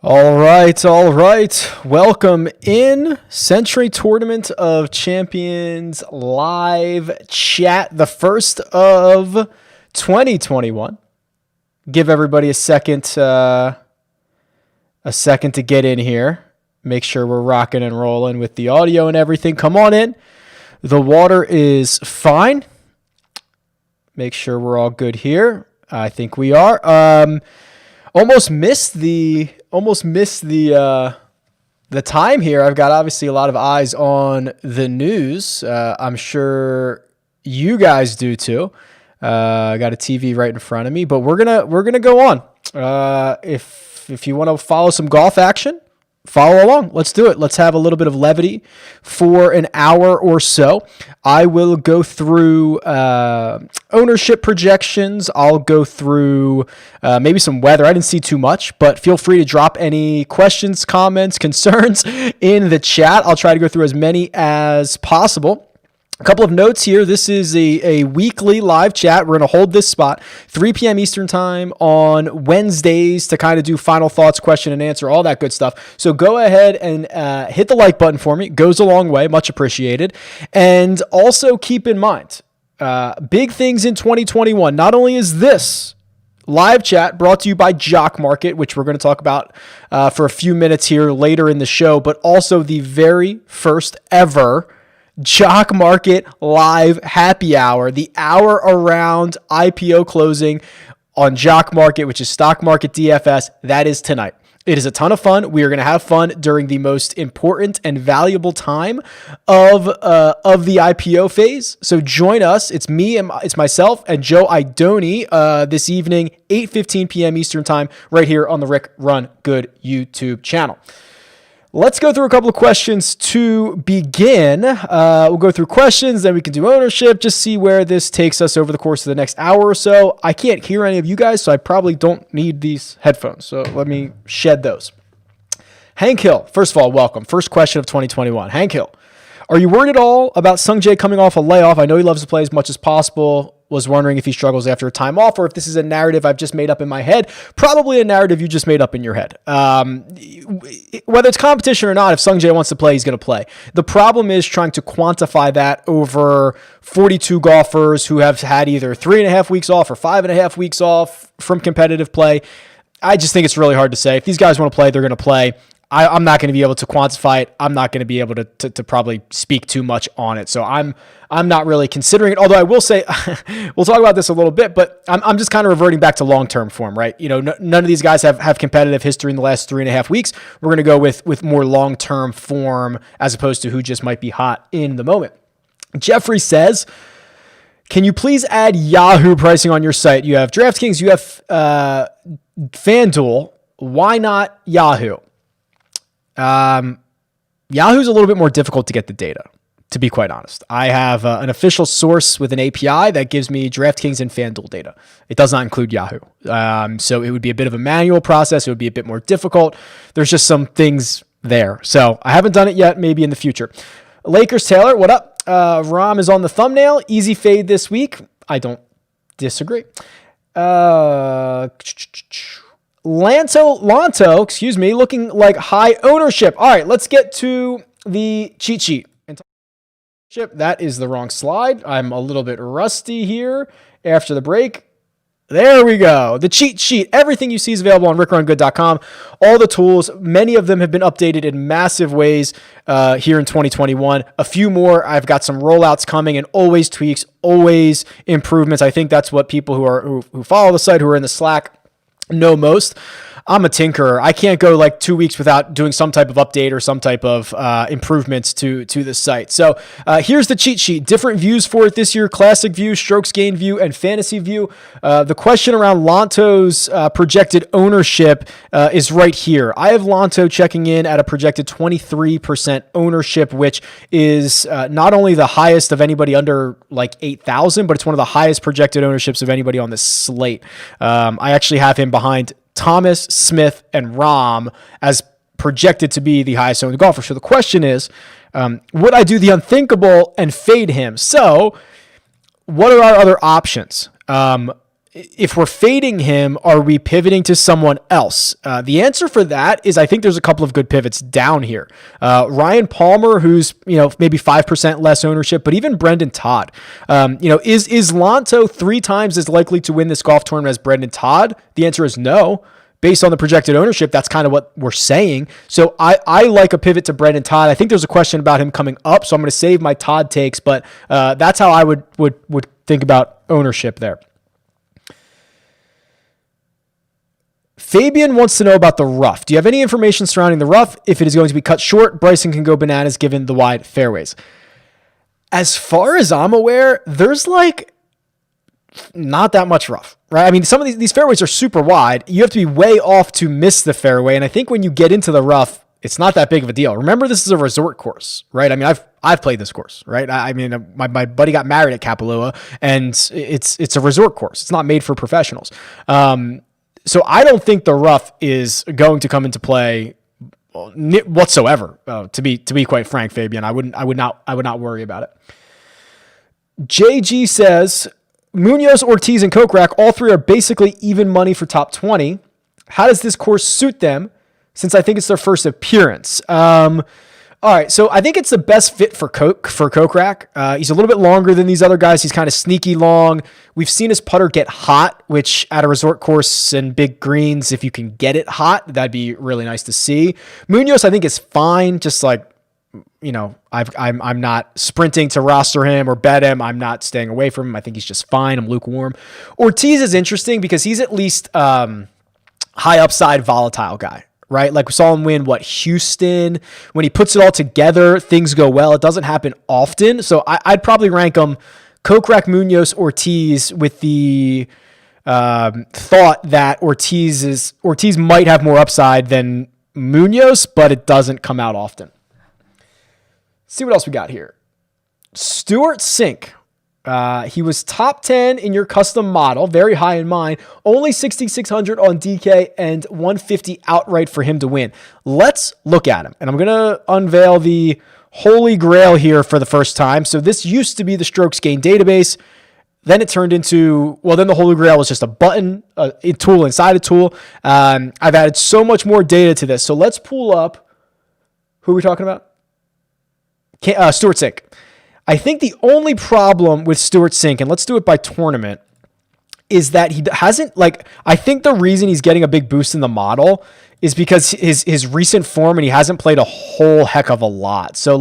All right. Welcome in Sentry Tournament of Champions live chat, the first of 2021. Give everybody a second to get in here. Make sure we're rocking and rolling with the audio and everything. Come on in. The water is fine. Make sure we're all good here. I think we are. Almost missed the time here. I've got obviously a lot of eyes on the news. I'm sure you guys do too. I got a TV right in front of me, but we're gonna go on. If you want to follow some golf action, follow along. Let's do it. Let's have a little bit of levity for an hour or so. I will go through ownership projections. I'll go through maybe some weather. I didn't see too much, but feel free to drop any questions, comments, concerns in the chat. I'll try to go through as many as possible. A couple of notes here. This is a weekly live chat. We're going to hold this spot 3 p.m. Eastern time on Wednesdays to kind of do final thoughts, question and answer, all that good stuff. So go ahead and hit the like button for me. It goes a long way. Much appreciated. And also keep in mind, big things in 2021. Not only is this live chat brought to you by Jock Market, which we're going to talk about for a few minutes here later in the show, but also the very first ever Jock Market live happy hour, the hour around IPO closing on Jock Market, which is Stock Market DFS. That is tonight. It is a ton of fun. We are going to have fun during the most important and valuable time of the IPO phase. So join us. It's me and it's myself and Joe Idoni this evening, 8:15 p.m. Eastern time, right here on the Rick Run Good YouTube channel. Let's go through a couple of questions to begin. We'll go through questions, then we can do ownership, just see where this takes us over the course of the next hour or so. I can't hear any of you guys, so I probably don't need these headphones. So let me shed those. Hank Hill, first of all, welcome. First question of 2021. Hank Hill, are you worried at all about Sungjae coming off a layoff? I know he loves to play as much as possible. Was wondering if he struggles after a time off or if this is a narrative I've just made up in my head. Probably a narrative you just made up in your head. Whether it's competition or not, if Sungjae wants to play, he's going to play. The problem is trying to quantify that over 42 golfers who have had either 3.5 weeks off or 5.5 weeks off from competitive play. I just think it's really hard to say. If these guys want to play, they're going to play. I'm not going to be able to quantify it. I'm not going to be able to probably speak too much on it. So I'm not really considering it. Although I will say, we'll talk about this a little bit, but I'm just kind of reverting back to long-term form, right? You know, none of these guys have competitive history in the last 3.5 weeks. We're going to go with more long-term form as opposed to who just might be hot in the moment. Jeffrey says, can you please add Yahoo pricing on your site? You have DraftKings, you have FanDuel. Why not Yahoo? Yahoo's a little bit more difficult to get the data, to be quite honest. I have an official source with an API that gives me DraftKings and FanDuel data. It does not include Yahoo. So it would be a bit of a manual process. It would be a bit more difficult. There's just some things there. So I haven't done it yet, maybe in the future. Lakers Taylor, what up? Rom is on the thumbnail. Easy fade this week. I don't disagree. Lanto, looking like high ownership. All right, let's get to the cheat sheet. That is the wrong slide. I'm a little bit rusty here after the break. There we go. The cheat sheet. Everything you see is available on RickRunGood.com. All the tools, many of them have been updated in massive ways here in 2021. A few more. I've got some rollouts coming and always tweaks, always improvements. I think that's what people who follow the site, who are in the Slack, know most. I'm a tinkerer. I can't go like 2 weeks without doing some type of update or some type of improvements to the site. So here's the cheat sheet. Different views for it this year: classic view, strokes gained view, and fantasy view. The question around Lanto's projected ownership is right here. I have Lanto checking in at a projected 23% ownership, which is not only the highest of anybody under like 8,000, but it's one of the highest projected ownerships of anybody on this slate. I actually have him behind Thomas, Smith, and Rahm as projected to be the highest owned golfer. So the question is, would I do the unthinkable and fade him? So what are our other options? if we're fading him, are we pivoting to someone else? The answer for that is I think there's a couple of good pivots down here. Ryan Palmer, who's, maybe 5% less ownership, but even Brendan Todd. Is Lanto 3 times as likely to win this golf tournament as Brendan Todd? The answer is no. Based on the projected ownership, that's kind of what we're saying. So I like a pivot to Brendan Todd. I think there's a question about him coming up, so I'm going to save my Todd takes, but that's how I would think about ownership there. Fabian wants to know about the rough. Do you have any information surrounding the rough? If it is going to be cut short, Bryson can go bananas given the wide fairways. As far as I'm aware, there's not that much rough, right? I mean, some of these fairways are super wide. You have to be way off to miss the fairway. And I think when you get into the rough, it's not that big of a deal. Remember, this is a resort course, right? I mean, I've played this course, right? I mean, my buddy got married at Kapalua, and it's a resort course. It's not made for professionals. So I don't think the rough is going to come into play whatsoever. To be quite frank, Fabian, I would not worry about it. JG says Munoz, Ortiz, and Kokrak, all three are basically even money for top 20. How does this course suit them? Since I think it's their first appearance. All right, so I think it's the best fit for Kokrak. He's a little bit longer than these other guys. He's kind of sneaky long. We've seen his putter get hot, which at a resort course and big greens, if you can get it hot, that'd be really nice to see. Munoz, I think, is fine. Just I'm not sprinting to roster him or bet him. I'm not staying away from him. I think he's just fine. I'm lukewarm. Ortiz is interesting because he's at least high upside, volatile guy. Right? Like we saw him win, Houston. When he puts it all together, things go well. It doesn't happen often. So I'd probably rank him Kokrak, Munoz, Ortiz with the thought that Ortiz might have more upside than Munoz, but it doesn't come out often. See what else we got here. Stuart Sink. He was top 10 in your custom model, very high in mine, only 6,600 on DK and 150 outright for him to win. Let's look at him. And I'm going to unveil the holy grail here for the first time. So this used to be the strokes gain database. Then it turned into, then the holy grail was just a button, a tool inside a tool. I've added so much more data to this. So let's pull up, who are we talking about? Stuart Sink. I think the only problem with Stuart Sink, and let's do it by tournament, is that he hasn't, I think the reason he's getting a big boost in the model is because his recent form, and he hasn't played a whole heck of a lot. So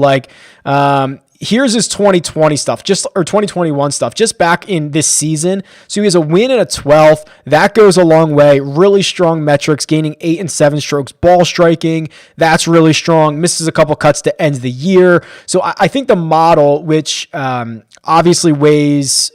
here's his 2020 stuff, or 2021 stuff, just back in this season. So he has a win and a 12th. That goes a long way. Really strong metrics, gaining 8 and 7 strokes, ball striking. That's really strong. Misses a couple cuts to end the year. So I think the model, which obviously weighs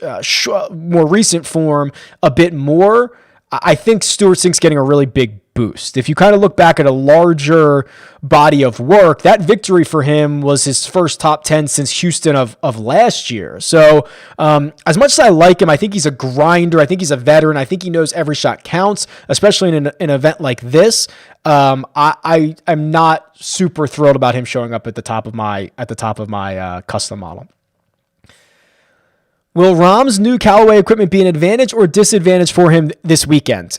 more recent form a bit more, I think Stuart Sink's getting a really big boost. If you kind of look back at a larger body of work, that victory for him was his first top 10 since Houston of last year. So as much as I like him, I think he's a grinder. I think he's a veteran. I think he knows every shot counts, especially in an event like this. I'm not super thrilled about him showing up at the top of my custom model. Will Rahm's new Callaway equipment be an advantage or disadvantage for him this weekend?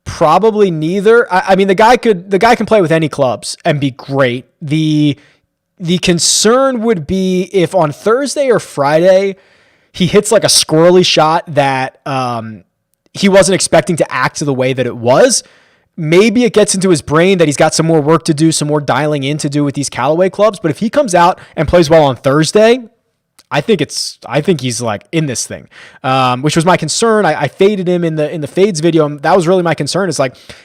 Probably neither. I mean, the guy can play with any clubs and be great. The concern would be if on Thursday or Friday he hits a squirrely shot that he wasn't expecting to act the way that it was. Maybe it gets into his brain that he's got some more work to do, some more dialing in to do with these Callaway clubs. But if he comes out and plays well on Thursday, I think he's in this thing, which was my concern. I faded him in the fades video. And that was really my concern. Is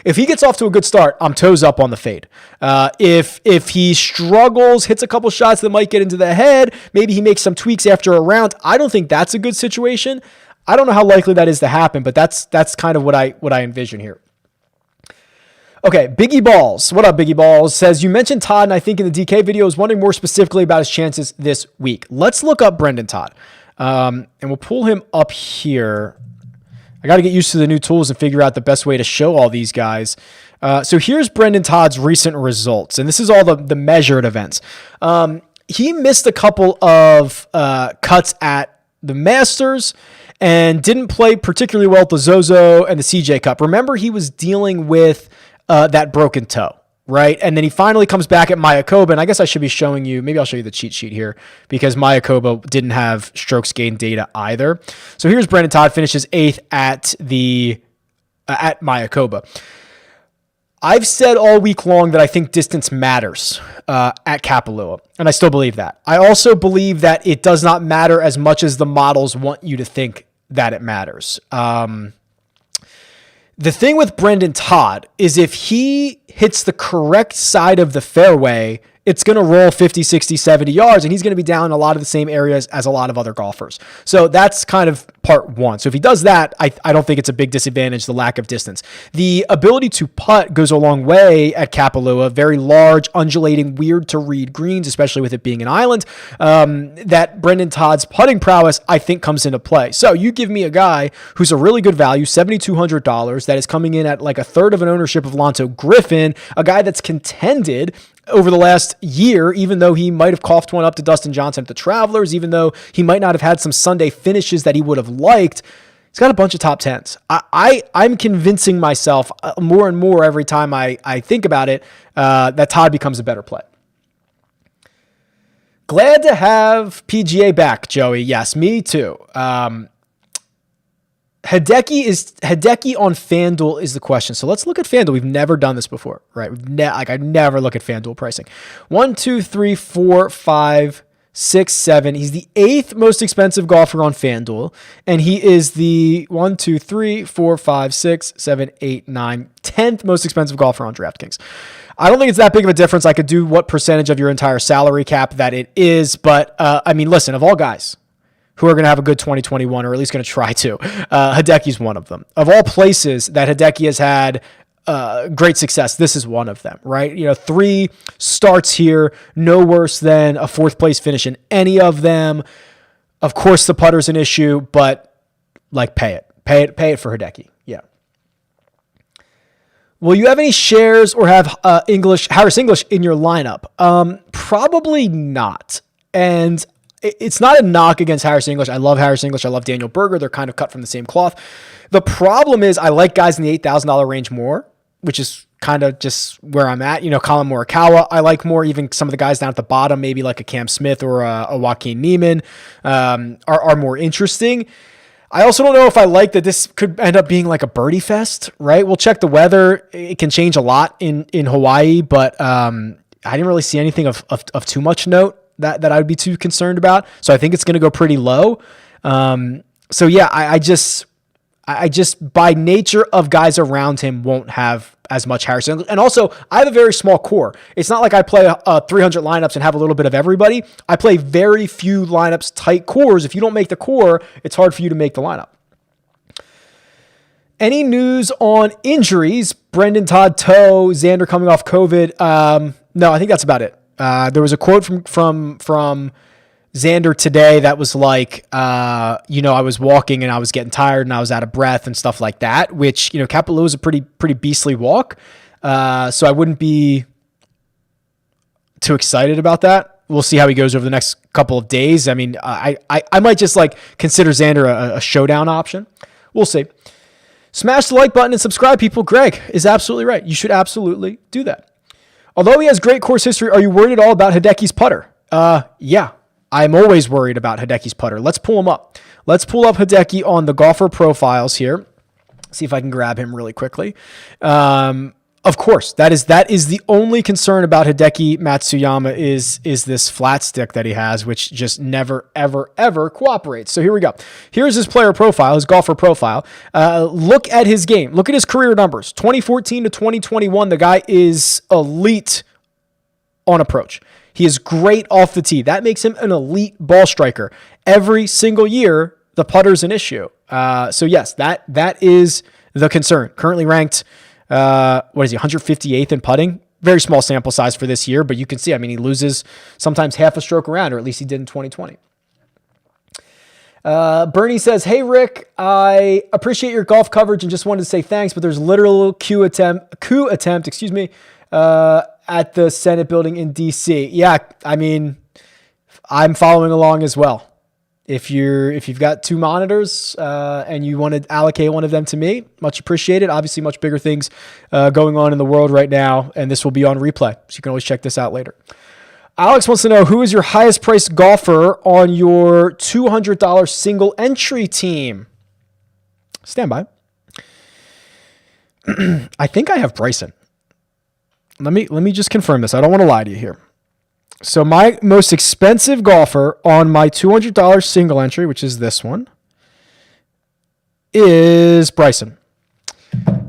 if he gets off to a good start, I'm toes up on the fade. If he struggles, hits a couple shots that might get into the head, maybe he makes some tweaks after a round. I don't think that's a good situation. I don't know how likely that is to happen, but that's kind of what I envision here. Okay, Biggie Balls. What up, Biggie Balls? Says, you mentioned Todd, and I think in the DK video, I was wondering more specifically about his chances this week. Let's look up Brendan Todd, and we'll pull him up here. I got to get used to the new tools and figure out the best way to show all these guys. So here's Brendan Todd's recent results, and this is all the measured events. He missed a couple of cuts at the Masters, and didn't play particularly well at the Zozo and the CJ Cup. Remember, he was dealing with that broken toe, right? And then he finally comes back at Mayakoba, and I guess I should be showing you, maybe I'll show you the cheat sheet here, because Mayakoba didn't have strokes gained data either. So here's Brendan Todd, finishes 8th at Mayakoba. I've said all week long that I think distance matters at Kapalua, and I still believe that. I also believe that it does not matter as much as the models want you to think that it matters. The thing with Brendan Todd is if he hits the correct side of the fairway, it's going to roll 50, 60, 70 yards, and he's going to be down in a lot of the same areas as a lot of other golfers. So that's kind of part one. So if he does that, I don't think it's a big disadvantage, the lack of distance. The ability to putt goes a long way at Kapalua. Very large, undulating, weird to read greens, especially with it being an island. That Brendan Todd's putting prowess, I think, comes into play. So you give me a guy who's a really good value, $7,200, that is coming in at like a third of an ownership of Lonto Griffin, a guy that's contended over the last year, even though he might have coughed one up to Dustin Johnson at the Travelers, even though he might not have had some Sunday finishes that he would have liked, he's got a bunch of top 10s. I'm convincing myself more and more every time I think about it that Todd becomes a better play. Glad to have PGA back, Joey. Yes, me too. Hideki on FanDuel is the question. So let's look at FanDuel. We've never done this before, right? I never look at FanDuel pricing. 1, 2, 3, 4, 5, 6, 7. He's the 8th most expensive golfer on FanDuel, and he is the 1, 2, 3, 4, 5, 6, 7, 8, 9, 10th most expensive golfer on DraftKings. I don't think it's that big of a difference. I could do what percentage of your entire salary cap that it is, but I mean, listen, of all guys who are going to have a good 2021, or at least going to try to, Hideki's one of them. Of all places that Hideki has had great success, this is one of them, right? 3 starts here, no worse than a 4th place finish in any of them. Of course, the putter's an issue, but like pay it for Hideki. Yeah. Will you have any shares or have Harris English in your lineup? Probably not. And it's not a knock against Harris English. I love Harris English. I love Daniel Berger. They're kind of cut from the same cloth. The problem is I like guys in the $8,000 range more, which is kind of just where I'm at. Colin Morikawa, I like more. Even some of the guys down at the bottom, maybe like a Cam Smith or a Joaquin Niemann, are more interesting. I also don't know if I like that this could end up being like a birdie fest, right? We'll check the weather. It can change a lot in Hawaii, but I didn't really see anything of too much note that I would be too concerned about. So I think it's going to go pretty low. So yeah, I just by nature of guys around him won't have as much Harrison. And also I have a very small core. It's not like I play 300 lineups and have a little bit of everybody. I play very few lineups, tight cores. If you don't make the core, it's hard for you to make the lineup. Any news on injuries? Brendan Todd, toe, Xander coming off COVID. No, I think that's about it. There was a quote from Xander today that was like, I was walking and I was getting tired and I was out of breath and stuff like that, which, Kapalua is a pretty beastly walk. So I wouldn't be too excited about that. We'll see how he goes over the next couple of days. I mean, I might just consider Xander a showdown option. We'll see. Smash the like button and subscribe, people. Greg is absolutely right. You should absolutely do that. Although he has great course history, are you worried at all about Hideki's putter? Yeah, I'm always worried about Hideki's putter. Let's pull him up. Let's pull up Hideki on the golfer profiles here. See if I can grab him really quickly. Of course, that is the only concern about Hideki Matsuyama is this flat stick that he has, which just never, ever, ever cooperates. So here we go. Here's his player profile, his golfer profile. Look at his game. Look at his career numbers. 2014 to 2021, the guy is elite on approach. He is great off the tee. That makes him an elite ball striker. Every single year, the putter's an issue. So yes, that is the concern. Currently ranked 158th in putting. Very small sample size for this year, but you can see, he loses sometimes half a stroke around, or at least he did in 2020. Bernie says, hey, Rick, I appreciate your golf coverage and just wanted to say thanks, but there's literal coup attempt, at the Senate building in DC. Yeah. I'm following along as well. If you've got two monitors and you want to allocate one of them to me, much appreciated. Obviously, much bigger things going on in the world right now, and this will be on replay, so you can always check this out later. Alex wants to know, who is your highest priced golfer on your $200 single entry team? Stand by. I think I have Bryson. Let me just confirm this. I don't want to lie to you here. So my most expensive golfer on my $200 single entry, which is this one, is Bryson.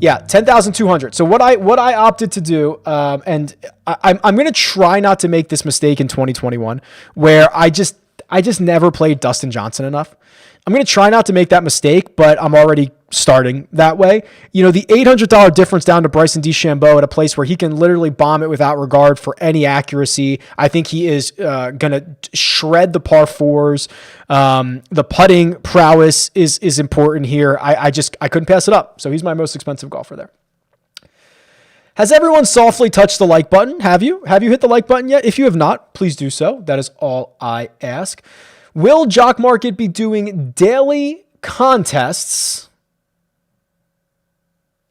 Yeah, 10,200. So what I opted to do, and I'm going to try not to make this mistake in 2021, where I just never played Dustin Johnson enough. I'm going to try not to make that mistake, but I'm already starting that way. You know, the $800 difference down to Bryson DeChambeau at a place where he can literally bomb it without regard for any accuracy. I think he is going to shred the par fours. The putting prowess is important here. I couldn't pass it up. So he's my most expensive golfer there. Has everyone softly touched the like button? Have you hit the like button yet? If you have not, please do so. That is all I ask. Will Jock Market be doing daily contests?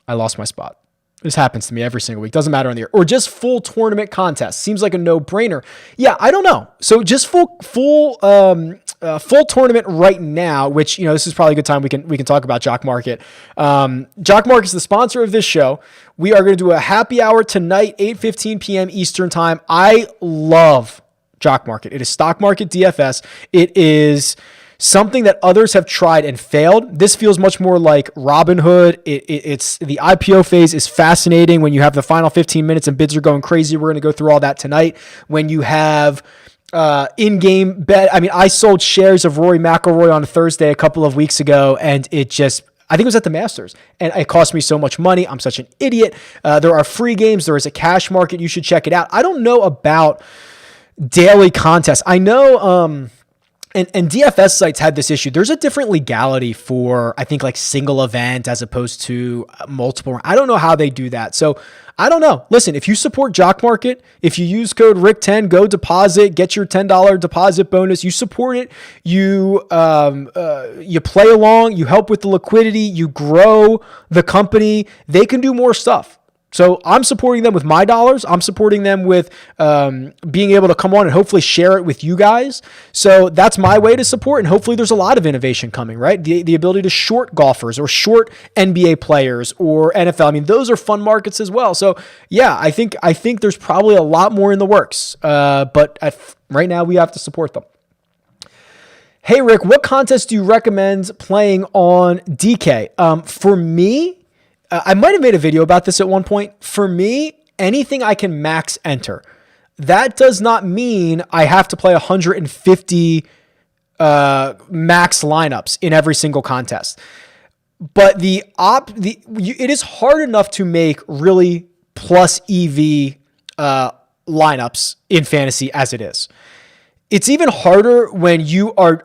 I lost my spot. This happens to me every single week. Doesn't matter on the year. Or just full tournament contests. Seems like a no-brainer. Yeah, I don't know. So just full tournament right now, which, you know, this is probably a good time we can talk about Jock Market. Jock Market is the sponsor of this show. We are going to do a happy hour tonight, 8:15 p.m. Eastern time. I love Jock Market. It is stock market DFS. It is something that others have tried and failed. This feels much more like Robinhood. It's the IPO phase is fascinating when you have the final 15 minutes and bids are going crazy. We're going to go through all that tonight. When you have in-game bet. I mean, I sold shares of Rory McIlroy on Thursday a couple of weeks ago, and I think it was at the Masters, and it cost me so much money. I'm such an idiot. There are free games. There is a cash market. You should check it out. I don't know about daily contests. I know, and DFS sites had this issue. There's a different legality for, I think, like single event as opposed to multiple. I don't know how they do that. So I don't know. Listen, if you support Jock Market, if you use code RICK10, go deposit, get your $10 deposit bonus. You support it. You play along. You help with the liquidity. You grow the company. They can do more stuff. So I'm supporting them with my dollars. I'm supporting them with being able to come on and hopefully share it with you guys. So that's my way to support. And hopefully there's a lot of innovation coming, right? The ability to short golfers or short NBA players or NFL. I mean, those are fun markets as well. So yeah, I think there's probably a lot more in the works. But right now we have to support them. Hey, Rick, what contest do you recommend playing on DK? For me, I might have made a video about this at one point. For me, anything I can max enter. That does not mean I have to play 150 max lineups in every single contest. But it is hard enough to make really plus EV lineups in fantasy as it is. It's even harder when you are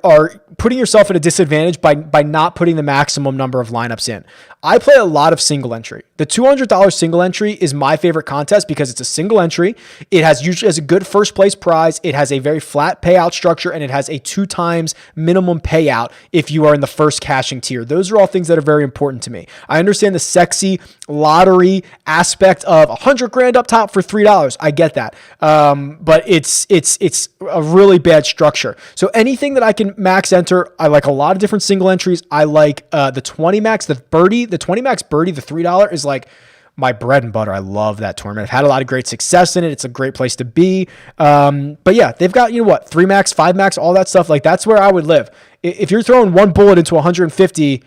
putting yourself at a disadvantage by not putting the maximum number of lineups in. I play a lot of single entry. The $200 single entry is my favorite contest because it's a single entry. It usually has a good first place prize. It has a very flat payout structure, and it has a 2 times minimum payout if you are in the first cashing tier. Those are all things that are very important to me. I understand the sexy lottery aspect of $100,000 up top for $3. I get that. But it's a really bad structure. So anything that I can max enter, I like a lot of different single entries. I like the 20 max, the 20 max birdie, the $3 is like my bread and butter. I love that tournament. I've had a lot of great success in it. It's a great place to be. But yeah, they've got, 3 max, 5 max, all that stuff. Like that's where I would live. If you're throwing one bullet into 150,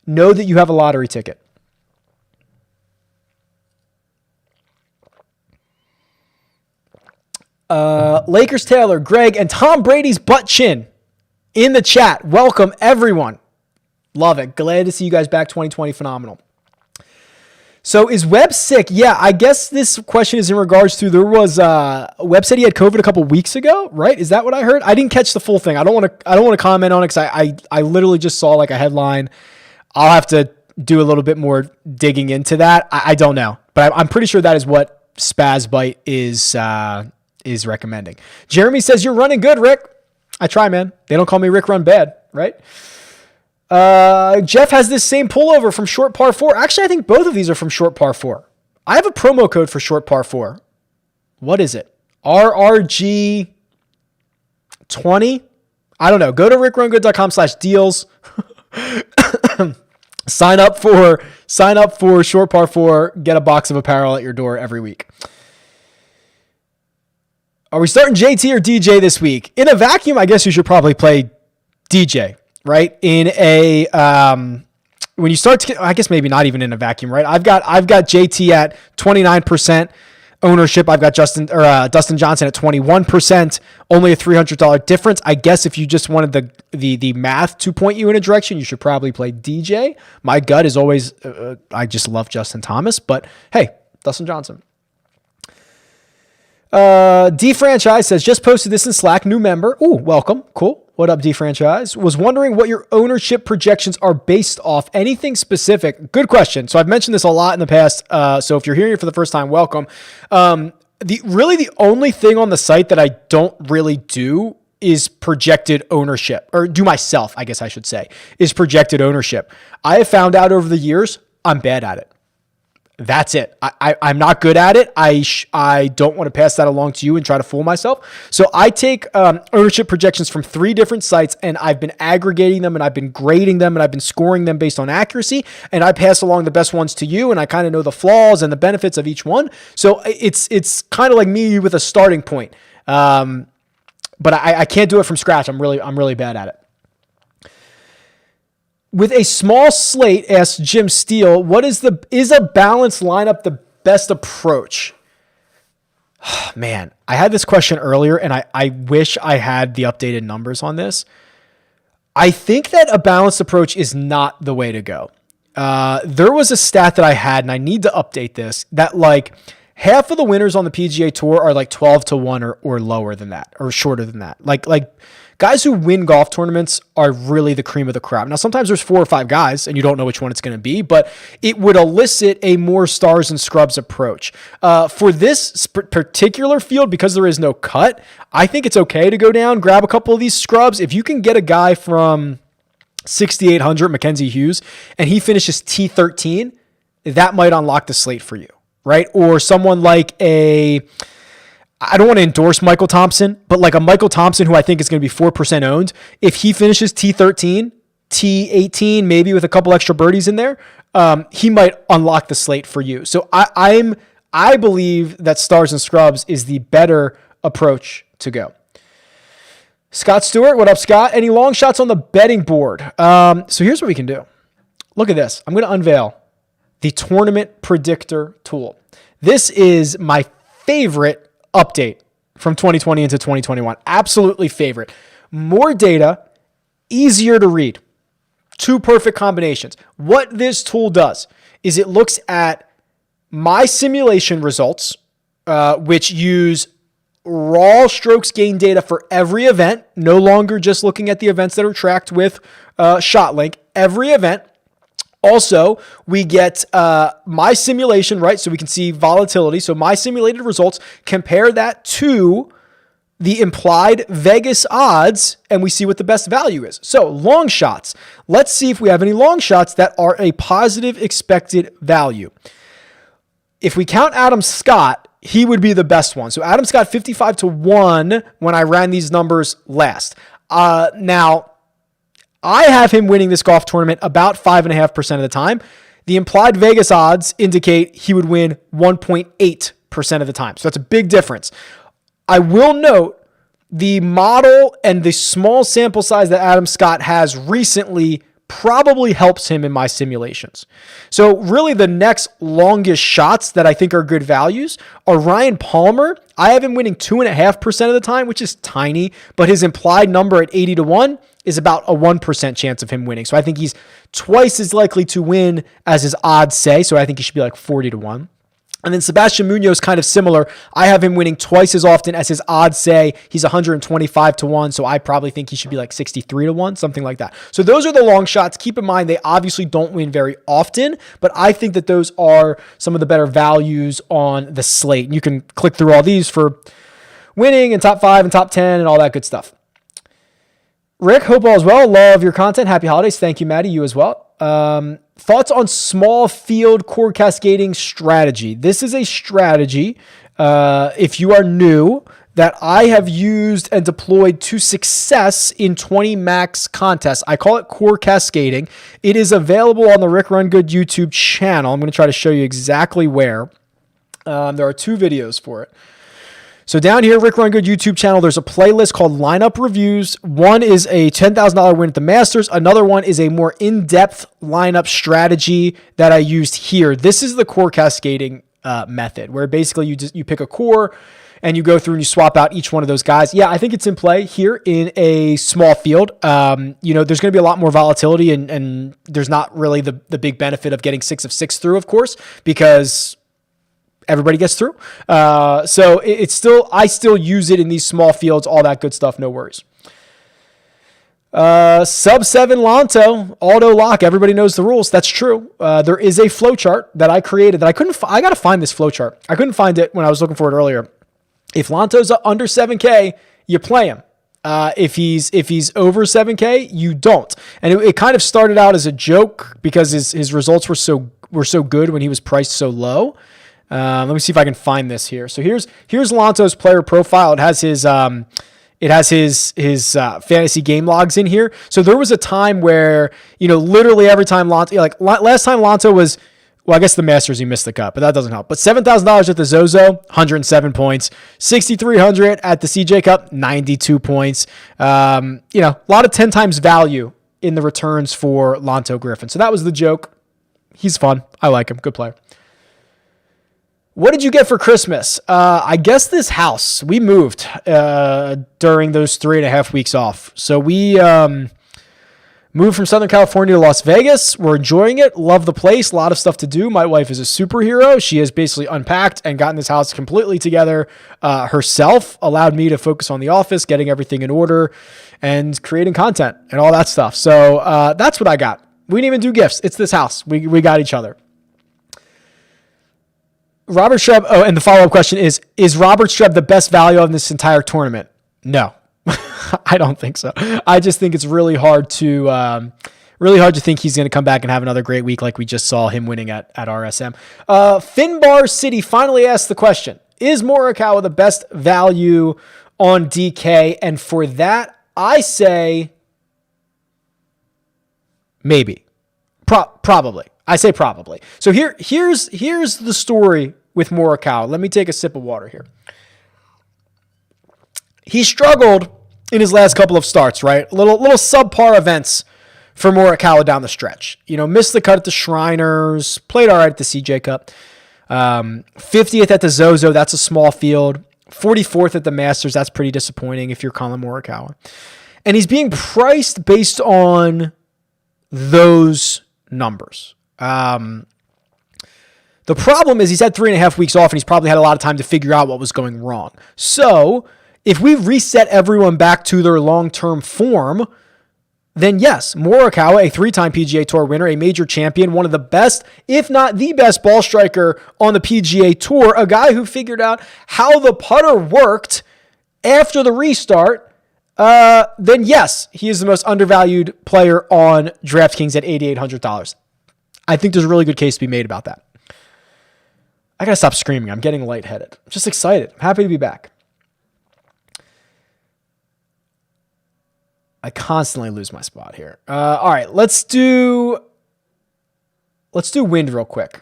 know that you have a lottery ticket. Lakers Taylor, Greg, and Tom Brady's butt chin in the chat. Welcome, everyone. Love it. Glad to see you guys back. 2020, phenomenal. So is Webb sick? Yeah, I guess this question is in regards to, there was, Webb said he had COVID a couple weeks ago, right? Is that what I heard? I didn't catch the full thing. I don't want to comment on it because I literally just saw like a headline. I'll have to do a little bit more digging into that. I don't know, but I'm pretty sure that is what Spaz Bite is recommending. Jeremy says, you're running good, Rick. I try, man. They don't call me Rick Run Bad. right? Jeff has this same pullover from short par 4. Actually, I think both of these are from short par 4. I have a promo code for short par 4. What is it? RRG20? I don't know. Go to rickrungood.com/deals. Sign up for short par 4. Get a box of apparel at your door every week. Are we starting JT or DJ this week? In a vacuum, I guess you should probably play DJ, right? In a when you start to, I guess maybe not even in a vacuum, right? I've got JT at 29% ownership. I've got Dustin Johnson at 21%, only a $300 difference. I guess if you just wanted the math to point you in a direction, you should probably play DJ. My gut is always, I just love Justin Thomas, but hey, Dustin Johnson. D-Franchise says, just posted this in Slack, new member. Ooh, welcome. Cool. What up, D-Franchise? Was wondering what your ownership projections are based off. Anything specific? Good question. So I've mentioned this a lot in the past. So if you're hearing it for the first time, welcome. The only thing on the site that I don't really do is projected ownership, or do myself, I guess I should say, is projected ownership. I have found out over the years, I'm bad at it. That's it. I'm not good at it. I don't want to pass that along to you and try to fool myself. So I take ownership projections from 3 different sites, and I've been aggregating them, and I've been grading them, and I've been scoring them based on accuracy, and I pass along the best ones to you, and I kind of know the flaws and the benefits of each one. So it's kind of like me with a starting point. But I can't do it from scratch. I'm really bad at it. With a small slate, asks Jim Steele, is a balanced lineup the best approach? Man, I had this question earlier, and I wish I had the updated numbers on this. I think that a balanced approach is not the way to go. There was a stat that I had, and I need to update this, that like half of the winners on the PGA Tour are like 12-1 or lower than that, or shorter than that. Like guys who win golf tournaments are really the cream of the crop. Now, sometimes there's 4 or 5 guys and you don't know which one it's going to be, but it would elicit a more stars and scrubs approach. For this particular field, because there is no cut, I think it's okay to go down, grab a couple of these scrubs. If you can get a guy from 6,800, Mackenzie Hughes, and he finishes T13, that might unlock the slate for you, right? Or someone like I don't want to endorse Michael Thompson, but like a Michael Thompson who I think is going to be 4% owned. If he finishes T13, T18, maybe with a couple extra birdies in there, he might unlock the slate for you. So I believe that stars and scrubs is the better approach to go. Scott Stewart, what up, Scott? Any long shots on the betting board? So here's what we can do. Look at this. I'm going to unveil the Tournament Predictor tool. This is my favorite update from 2020 into 2021. Absolutely favorite. More data, easier to read. 2 perfect combinations. What this tool does is it looks at my simulation results, which use raw strokes gain data for every event, no longer just looking at the events that are tracked with ShotLink, every event. Also, we get my simulation, right? So we can see volatility. So my simulated results, compare that to the implied Vegas odds, and we see what the best value is. So long shots. Let's see if we have any long shots that are a positive expected value. If we count Adam Scott, he would be the best one. So Adam Scott, 55-1 when I ran these numbers last. Now, I have him winning this golf tournament about 5.5% of the time. The implied Vegas odds indicate he would win 1.8% of the time. So that's a big difference. I will note the model and the small sample size that Adam Scott has recently probably helps him in my simulations. So really the next longest shots that I think are good values are Ryan Palmer. I have him winning 2.5% of the time, which is tiny, but his implied number at 80-1 is about a 1% chance of him winning. So I think he's twice as likely to win as his odds say. So I think he should be like 40-1. And then Sebastian Munoz, kind of similar. I have him winning twice as often as his odds say. He's 125-1, so I probably think he should be like 63-1, something like that. So those are the long shots. Keep in mind, they obviously don't win very often, but I think that those are some of the better values on the slate. And you can click through all these for winning and top 5 and top 10 and all that good stuff. Rick, hope all is well. Love your content. Happy holidays. Thank you, Maddie. You as well. Thoughts on small field core cascading strategy. This is a strategy, if you are new, that I have used and deployed to success in 20 max contests. I call it core cascading. It is available on the Rick Run Good YouTube channel. I'm going to try to show you exactly where. There are 2 videos for it. So down here, Rick Run Good YouTube channel, there's a playlist called Lineup Reviews. One is a $10,000 win at the Masters. Another one is a more in-depth lineup strategy that I used here. This is the core cascading method, where basically you pick a core and you go through and you swap out each one of those guys. Yeah, I think it's in play here in a small field. There's going to be a lot more volatility, and there's not really the big benefit of getting 6 of 6 through, of course, because everybody gets through. So I still use it in these small fields, all that good stuff. No worries. Sub 7 Lanto, auto lock. Everybody knows the rules. That's true. There is a flowchart that I created that I got to find this flowchart. I couldn't find it when I was looking for it earlier. If Lanto's under 7K, you play him. If he's over 7K, you don't. And it kind of started out as a joke because his results were so good when he was priced so low. Let me see if I can find this here. So here's Lanto's player profile. It has his fantasy game logs in here. So there was a time where, literally every time Lanto, last time Lanto was, well, I guess the Masters he missed the cut, but that doesn't help. But $7,000 at the Zozo, 107 points. 6,300 at the CJ Cup, 92 points. A lot of 10 times value in the returns for Lanto Griffin. So that was the joke. He's fun. I like him. Good player. What did you get for Christmas? I guess this house. We moved during those 3.5 weeks off. So we moved from Southern California to Las Vegas. We're enjoying it. Love the place. A lot of stuff to do. My wife is a superhero. She has basically unpacked and gotten this house completely together herself. Allowed me to focus on the office, getting everything in order, and creating content and all that stuff. So that's what I got. We didn't even do gifts. It's this house. We got each other. Robert Streb. Oh, and the follow-up question is Robert Streb the best value on this entire tournament? No, I don't think so. I just think it's really hard to think he's going to come back and have another great week like we just saw him winning at RSM. Finbar City finally asked the question, is Morikawa the best value on DK? And for that, I say maybe. Probably. I say probably. So here's the story with Morikawa. Let me take a sip of water here. He struggled in his last couple of starts, right? Little subpar events for Morikawa down the stretch. Missed the cut at the Shriners, played all right at the CJ Cup. 50th at the Zozo, that's a small field. 44th at the Masters, that's pretty disappointing if you're Colin Morikawa. And he's being priced based on those numbers. The problem is he's had 3.5 weeks off and he's probably had a lot of time to figure out what was going wrong. So if we reset everyone back to their long-term form, then yes, Morikawa, a 3-time PGA Tour winner, a major champion, one of the best, if not the best ball striker on the PGA Tour, a guy who figured out how the putter worked after the restart, then yes, he is the most undervalued player on DraftKings at $8,800. I think there's a really good case to be made about that. I gotta stop screaming. I'm getting lightheaded. I'm just excited. I'm happy to be back. I constantly lose my spot here. All right, let's do wind real quick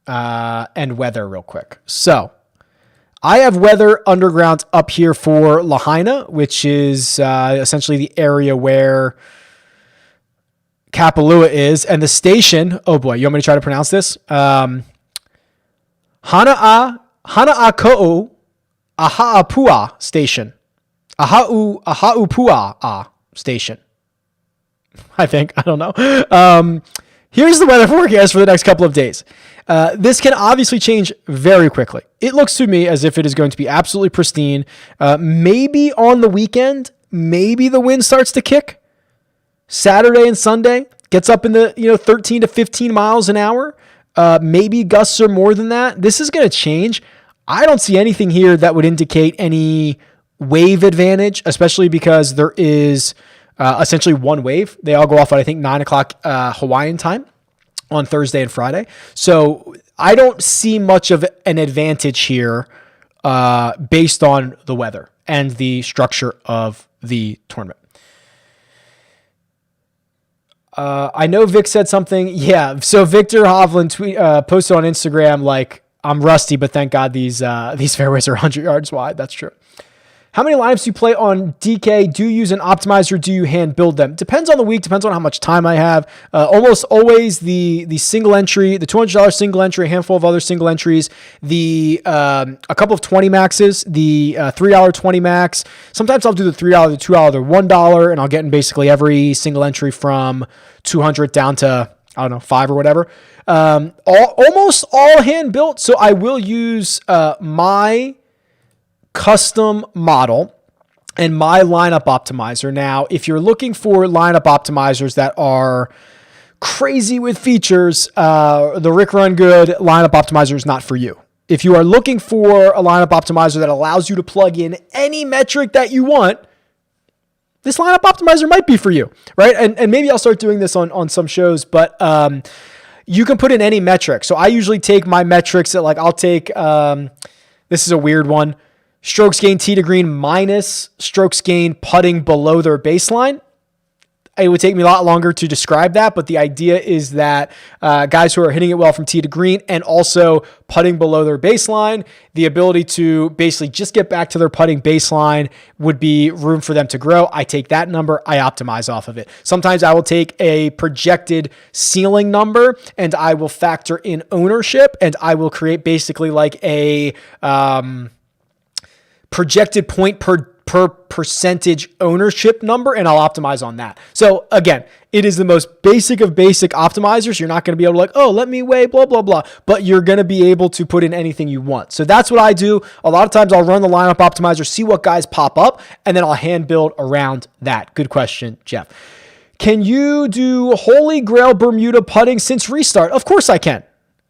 and weather real quick. So I have weather underground up here for Lahaina, which is essentially the area where Kapalua is, and the station. Oh boy, you want me to try to pronounce this? Hana'ako'o Aha'apua station. Aha'upua station. I think. I don't know. Here's the weather forecast for the next couple of days. This can obviously change very quickly. It looks to me as if it is going to be absolutely pristine. Maybe on the weekend, maybe the wind starts to kick. Saturday and Sunday gets up in the 13 to 15 miles an hour. Maybe gusts are more than that. This is going to change. I don't see anything here that would indicate any wave advantage, especially because there is essentially one wave. They all go off at, I think, 9 o'clock Hawaiian time on Thursday and Friday. So I don't see much of an advantage here based on the weather and the structure of the tournament. I know Vic said something. Yeah. So Victor Hovland posted on Instagram, like, I'm rusty, but thank God these fairways are 100 yards wide. That's true. How many lineups do you play on DK? Do you use an optimizer? Do you hand build them? Depends on the week. Depends on how much time I have. Almost always the single entry, the $200 single entry, a handful of other single entries, a couple of 20 maxes, the $3 20 max. Sometimes I'll do the $3, the $2, the $1, and I'll get in basically every single entry from 200 down to, I don't know, 5 or whatever. Almost all hand built. So I will use my custom model and my lineup optimizer. Now, if you're looking for lineup optimizers that are crazy with features, the RickRunGood lineup optimizer is not for you. If you are looking for a lineup optimizer that allows you to plug in any metric that you want, this lineup optimizer might be for you, right? And maybe I'll start doing this on some shows, but you can put in any metric. So I usually take my metrics that, like, I'll take, this is a weird one, strokes gained tee to green minus strokes gained putting below their baseline. It would take me a lot longer to describe that, but the idea is that guys who are hitting it well from tee to green and also putting below their baseline, the ability to basically just get back to their putting baseline would be room for them to grow. I take that number, I optimize off of it. Sometimes I will take a projected ceiling number and I will factor in ownership, and I will create basically like a projected point per percentage ownership number, and I'll optimize on that. So again, it is the most basic of basic optimizers. You're not going to be able to, like, oh, let me weigh blah, blah, blah, but you're going to be able to put in anything you want. So that's what I do. A lot of times I'll run the lineup optimizer, see what guys pop up, and then I'll hand build around that. Good question, Jeff. Can you do Holy Grail Bermuda putting since restart? Of course I can.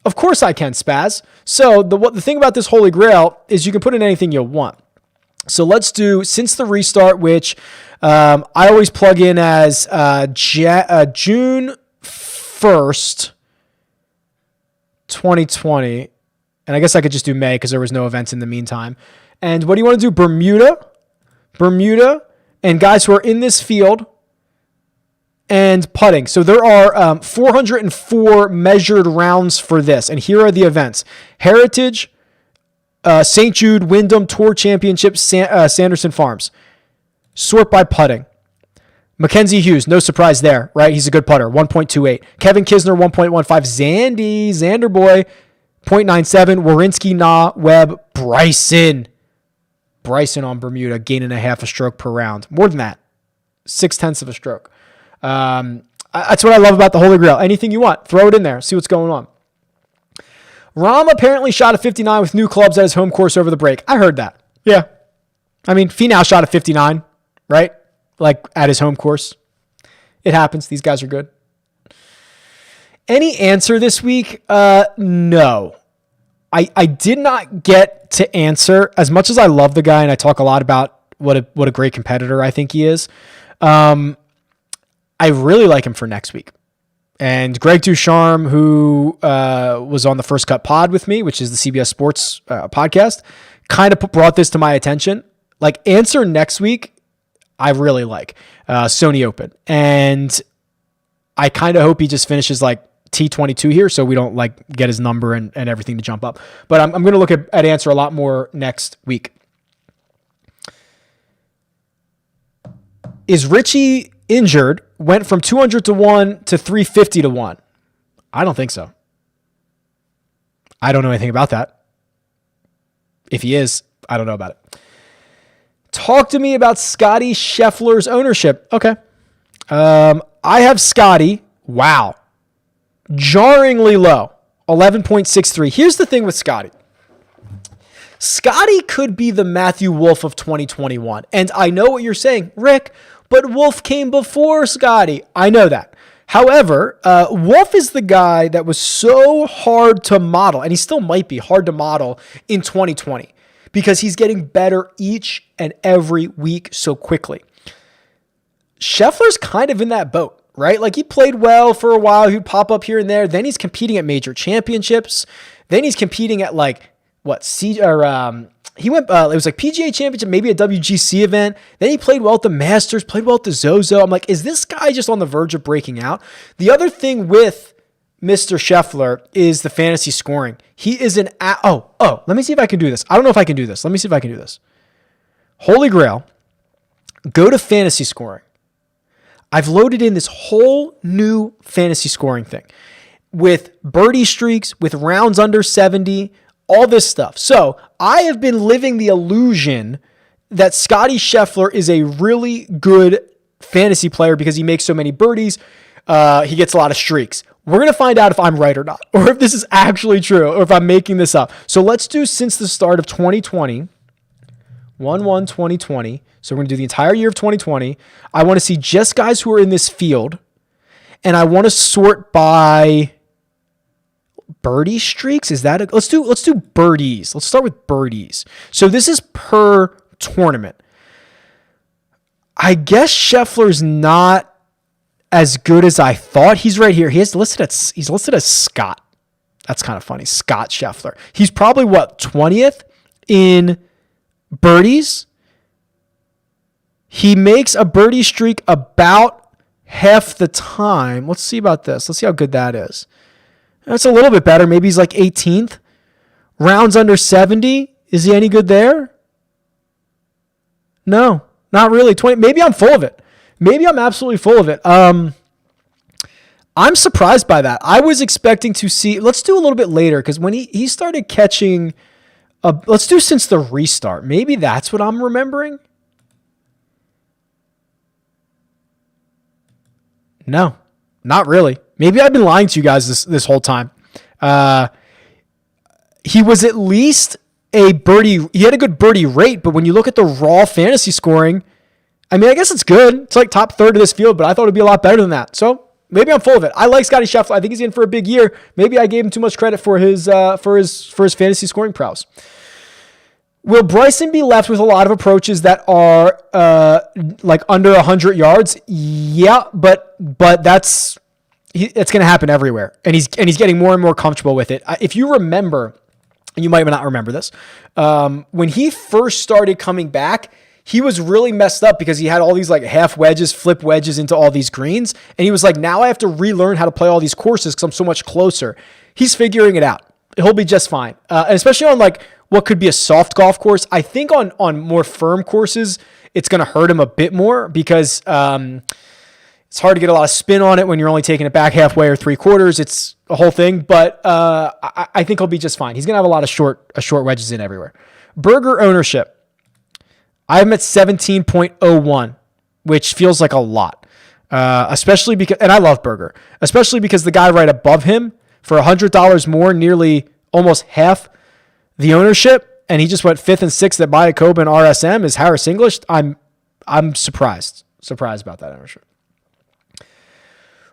Of course I can, Spaz. So the thing about this Holy Grail is you can put in anything you want. So let's do, since the restart, which I always plug in as June 1st, 2020. And I guess I could just do May because there was no events in the meantime. And what do you want to do? Bermuda, and guys who are in this field and putting. So there are 404 measured rounds for this. And here are the events. Heritage, St. Jude, Wyndham, Tour Championship, Sanderson Farms. Sort by putting. Mackenzie Hughes, no surprise there, right? He's a good putter, 1.28. Kevin Kisner, 1.15. Xander Boy, 0.97. Warinsky, Nah, Webb, Bryson on Bermuda, gaining a half a stroke per round. More than that, 0.6 of a stroke. That's what I love about the Holy Grail. Anything you want, throw it in there, see what's going on. Rahm apparently shot a 59 with new clubs at his home course over the break. I heard that. Yeah. I mean, Finau shot a 59, right? Like at his home course. It happens. These guys are good. Any answer this week? No. I did not get to answer, as much as I love the guy and I talk a lot about what a great competitor I think he is. I really like him for next week. And Greg Ducharme, who was on the First Cut Pod with me, which is the CBS Sports podcast, kind of brought this to my attention. Like, answer next week, I really like Sony Open. And I kind of hope he just finishes like T22 here so we don't like get his number and everything to jump up. But I'm going to look at answer a lot more next week. Is Richie injured? Went from 200 to 1 to 350 to 1. I don't think so. I don't know anything about that. If he is, I don't know about it. Talk to me about Scotty Scheffler's ownership. Okay. I have Scotty. Wow. Jarringly low. 11.63. Here's the thing with Scotty. Scotty could be the Matthew Wolff of 2021. And I know what you're saying, Rick, but Wolff came before Scotty. I know that. However, Wolff is the guy that was so hard to model, and he still might be hard to model in 2020 because he's getting better each and every week so quickly. Scheffler's kind of in that boat, right? Like he played well for a while. He'd pop up here and there. Then he's competing at major championships. Then he's competing at like he went, it was like PGA Championship, maybe a WGC event. Then he played well at the Masters, played well at the Zozo. I'm like, is this guy just on the verge of breaking out? The other thing with Mr. Scheffler is the fantasy scoring. He is let me see if I can do this. I don't know if I can do this. Let me see if I can do this. Holy Grail. Go to fantasy scoring. I've loaded in this whole new fantasy scoring thing with birdie streaks, with rounds under 70, all this stuff. So I have been living the illusion that Scottie Scheffler is a really good fantasy player because he makes so many birdies. He gets a lot of streaks. We're going to find out if I'm right or not, or if this is actually true, or if I'm making this up. So let's do since the start of 2020, 1/1/2020. So we're going to do the entire year of 2020. I want to see just guys who are in this field, and I want to sort by birdie streaks. Is that let's do birdies. Let's start with birdies. So this is per tournament. I guess Scheffler's not as good as I thought. He's right here. He's listed as Scott. That's kind of funny. Scott Scheffler. He's probably 20th in birdies. He makes a birdie streak about half the time. Let's see about this. Let's see how good that is. That's a little bit better. Maybe he's like 18th. Rounds under 70. Is he any good there? No, not really. 20. Maybe I'm full of it. Maybe I'm absolutely full of it. I'm surprised by that. I was expecting to see, let's do a little bit later, because when he started catching, let's do since the restart. Maybe that's what I'm remembering. No, not really. Maybe I've been lying to you guys this whole time. He was at least a birdie. He had a good birdie rate, but when you look at the raw fantasy scoring, I mean, I guess it's good. It's like top third of this field, but I thought it'd be a lot better than that. So maybe I'm full of it. I like Scottie Scheffler. I think he's in for a big year. Maybe I gave him too much credit for his fantasy scoring prowess. Will Bryson be left with a lot of approaches that are like under 100 yards? Yeah, but it's going to happen everywhere, and he's getting more and more comfortable with it. If you remember, and you might not remember this, when he first started coming back, he was really messed up because he had all these like half wedges, flip wedges into all these greens, and he was like, now I have to relearn how to play all these courses because I'm so much closer. He's figuring it out. He'll be just fine, and especially on like what could be a soft golf course. I think on more firm courses, it's going to hurt him a bit more because it's hard to get a lot of spin on it when you're only taking it back halfway or 3/4. It's a whole thing, but I think he'll be just fine. He's going to have a lot of short wedges in everywhere. Burger ownership. I'm at 17.01, which feels like a lot, especially because, and I love Burger, especially because the guy right above him for $100 more, nearly almost half the ownership, and he just went 5th and 6th at Mayakoba and RSM is Harris English. I'm surprised about that ownership.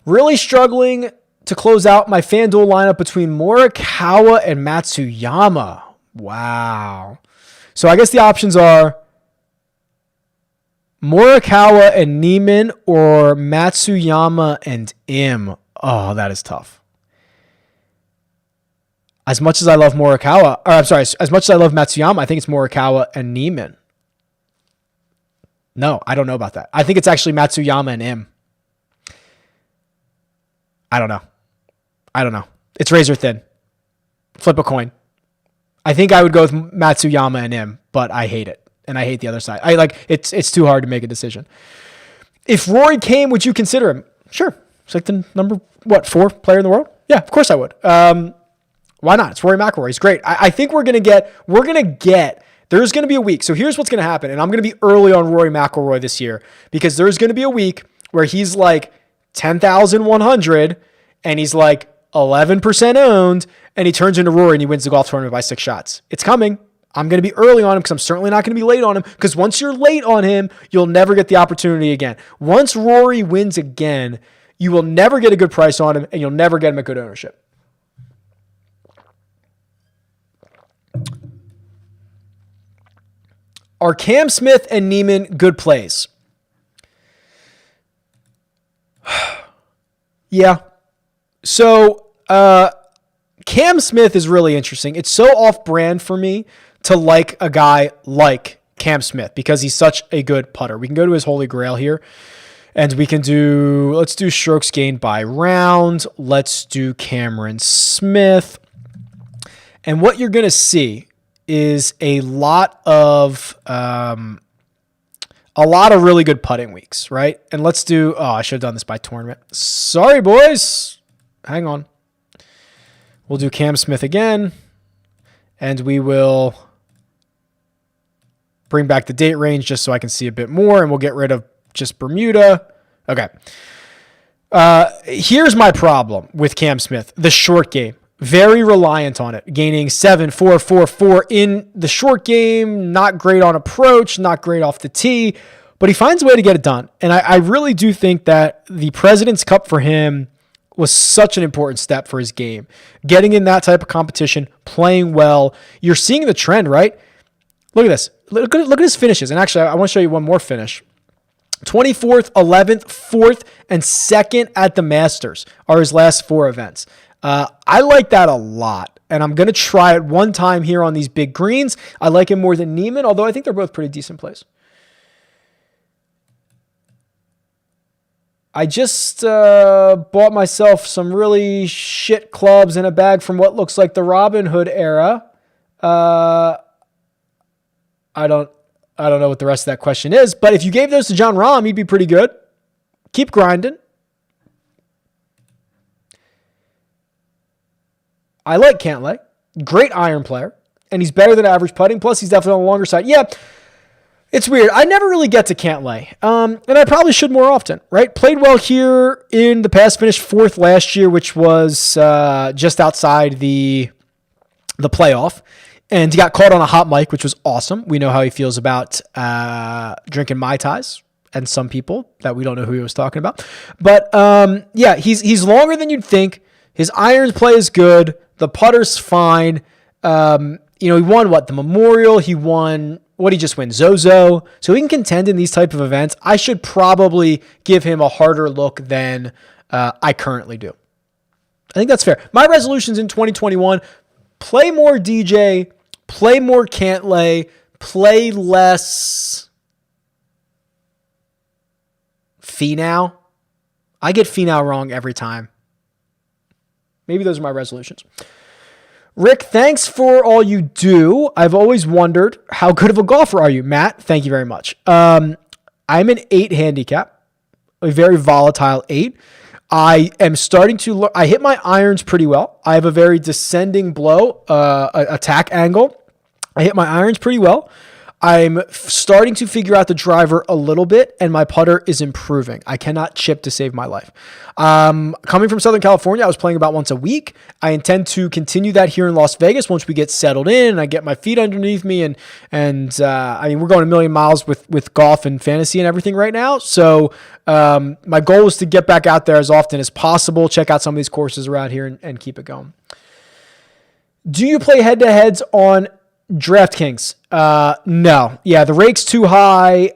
Really struggling to close out my FanDuel lineup between Morikawa and Matsuyama. Wow. So I guess the options are Morikawa and Neiman or Matsuyama and Im. Oh, that is tough. As much as I love Morikawa, or I'm sorry, as much as I love Matsuyama, I think it's Morikawa and Neiman. No, I don't know about that. I think it's actually Matsuyama and Im. I don't know. It's razor thin. Flip a coin. I think I would go with Matsuyama and Im, but I hate it. And I hate the other side. It's too hard to make a decision. If Rory came, would you consider him? Sure. It's like the number 4 player in the world? Yeah, of course I would. Why not? It's Rory McIlroy. He's great. I think there's going to be a week. So here's what's going to happen. And I'm going to be early on Rory McIlroy this year because there's going to be a week where he's like 10,100 and he's like 11% owned and he turns into Rory and he wins the golf tournament by 6 shots. It's coming. I'm going to be early on him because I'm certainly not going to be late on him because once you're late on him, you'll never get the opportunity again. Once Rory wins again, you will never get a good price on him and you'll never get him at good ownership. Are Cam Smith and Neiman good plays? Yeah. So Cam Smith is really interesting. It's so off-brand for me to like a guy like Cam Smith because he's such a good putter. We can go to his holy grail here, and we can let's do strokes gained by round. Let's do Cameron Smith. And what you're going to see is a lot of really good putting weeks, right? And let's do, I should have done this by tournament. Sorry, boys. Hang on. We'll do Cam Smith again, and we will bring back the date range just so I can see a bit more, and we'll get rid of just Bermuda. Okay. Here's my problem with Cam Smith, the short game. Very reliant on it, gaining 7, 4, 4, 4 in the short game. Not great on approach, not great off the tee, but he finds a way to get it done. And I really do think that the President's Cup for him was such an important step for his game. Getting in that type of competition, playing well. You're seeing the trend, right? Look at this. Look at his finishes. And actually, I want to show you one more finish. 24th, 11th, 4th, and 2nd at the Masters are his last 4 events. I like that a lot, and I'm going to try it one time here on these big greens. I like him more than Neiman, although I think they're both pretty decent plays. I just bought myself some really shit clubs in a bag from what looks like the Robin Hood era. I don't know what the rest of that question is, but if you gave those to John Rahm, he'd be pretty good. Keep grinding. I like Cantlay. Great iron player, and he's better than average putting. Plus, he's definitely on the longer side. Yeah, it's weird. I never really get to Cantlay, and I probably should more often, right? Played well here in the past, finished 4th last year, which was just outside the playoff. And he got caught on a hot mic, which was awesome. We know how he feels about drinking Mai Tais, and some people that we don't know who he was talking about. But yeah, he's longer than you'd think. His irons play is good. The putter's fine. He won the Memorial. He won what he just win Zozo. So he can contend in these type of events. I should probably give him a harder look than I currently do. I think that's fair. My resolutions in 2021: play more DJ, play more Cantlay, play less Finau. I get Finau wrong every time. Maybe those are my resolutions. Rick, thanks for all you do. I've always wondered, how good of a golfer are you? Matt, thank you very much. I'm an 8 handicap, a very volatile 8. I am starting to I hit my irons pretty well. I have a very descending blow, attack angle. I hit my irons pretty well. I'm starting to figure out the driver a little bit, and my putter is improving. I cannot chip to save my life. Coming from Southern California, I was playing about once a week. I intend to continue that here in Las Vegas once we get settled in and I get my feet underneath me. And we're going a million miles with golf and fantasy and everything right now. So my goal is to get back out there as often as possible, check out some of these courses around here and keep it going. Do you play head-to-heads on DraftKings? No. Yeah, the rake's too high.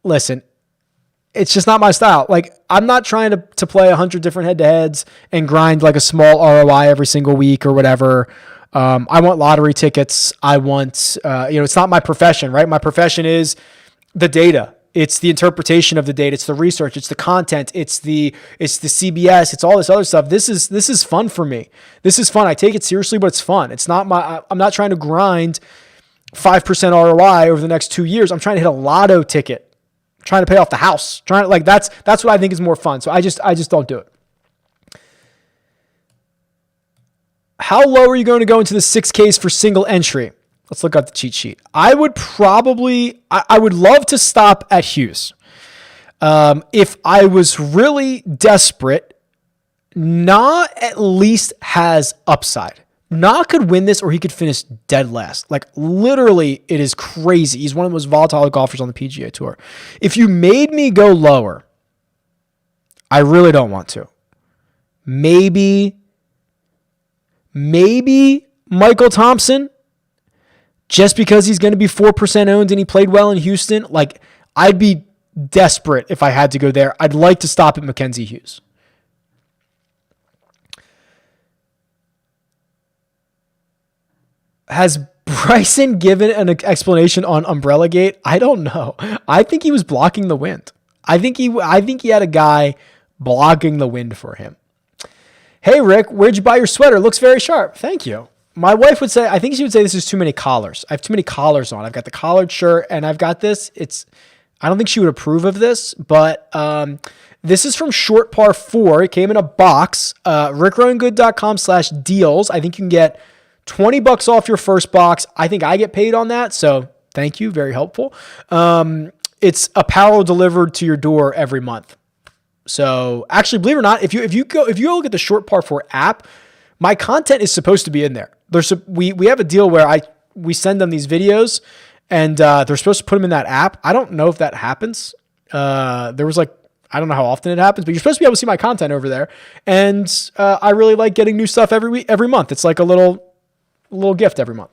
Listen, it's just not my style. Like, I'm not trying to play 100 different head-to-heads and grind like a small ROI every single week or whatever. I want lottery tickets. I want, it's not my profession, right? My profession is the data. It's the interpretation of the data. It's the research. It's the content. It's the CBS. It's all this other stuff. This is fun for me. This is fun. I take it seriously, but it's fun. It's not I'm not trying to grind 5% ROI over the next 2 years. I'm trying to hit a lotto ticket. I'm trying to pay off the house. That's what I think is more fun. So I just don't do it. How low are you going to go into the 6Ks for single entry? Let's look at the cheat sheet. I would love to stop at Hughes. If I was really desperate, Na at least has upside. Na could win this or he could finish dead last. Like, literally, it is crazy. He's one of the most volatile golfers on the PGA Tour. If you made me go lower, I really don't want to. Maybe Michael Thompson, just because he's going to be 4% owned and he played well in Houston. Like, I'd be desperate if I had to go there. I'd like to stop at Mackenzie Hughes. Has Bryson given an explanation on Umbrella Gate? I don't know. I think he was blocking the wind. I think he had a guy blocking the wind for him. Hey, Rick, where'd you buy your sweater? Looks very sharp. Thank you. My wife would say, I think she would say this is too many collars. I have too many collars on. I've got the collared shirt and I've got this. I don't think she would approve of this, but this is from Short Par 4. It came in a box. RickRunGood.com/deals. I think you can get $20 off your first box. I think I get paid on that, so thank you. Very helpful. It's apparel delivered to your door every month. So actually, believe it or not, if you go look at the Short Par 4 app, my content is supposed to be in there. We have a deal where we send them these videos, and they're supposed to put them in that app. I don't know if that happens. I don't know how often it happens, but you're supposed to be able to see my content over there. And I really like getting new stuff every month. It's like a little gift every month.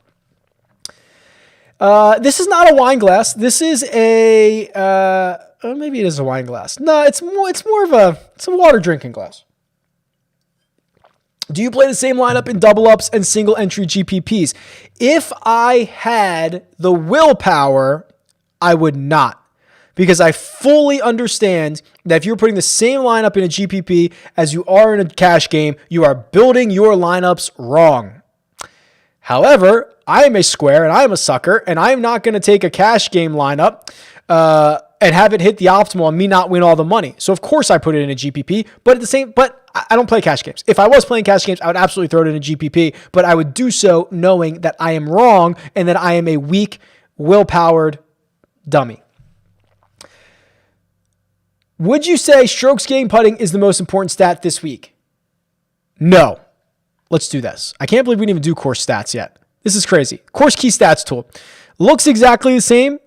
This is not a wine glass. This is maybe it is a wine glass. No, it's more of a water drinking glass. Do you play the same lineup in double ups and single entry GPPs? If I had the willpower, I would not. Because I fully understand that if you're putting the same lineup in a GPP as you are in a cash game, you are building your lineups wrong. However, I am a square and I am a sucker, and I am not going to take a cash game lineup and have it hit the optimal and me not win all the money. So of course I put it in a GPP, but I don't play cash games. If I was playing cash games, I would absolutely throw it in a GPP, but I would do so knowing that I am wrong and that I am a weak, will-powered dummy. Would you say strokes gained putting is the most important stat this week? No. Let's do this. I can't believe we didn't even do course stats yet. This is crazy. Course key stats tool. Looks exactly the same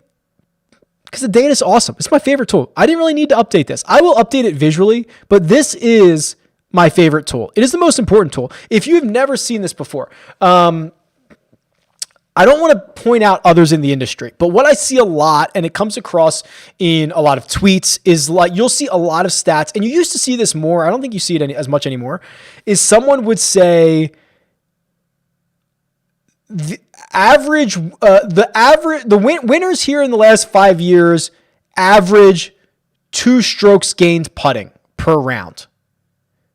because the data is awesome. It's my favorite tool. I didn't really need to update this. I will update it visually, but this is my favorite tool. It is the most important tool. If you have never seen this before, I don't want to point out others in the industry, but what I see a lot, and it comes across in a lot of tweets, is like you'll see a lot of stats, and you used to see this more. I don't think you see it as much anymore. Is someone would say the winners here in the last 5 years average 2 strokes gained putting per round.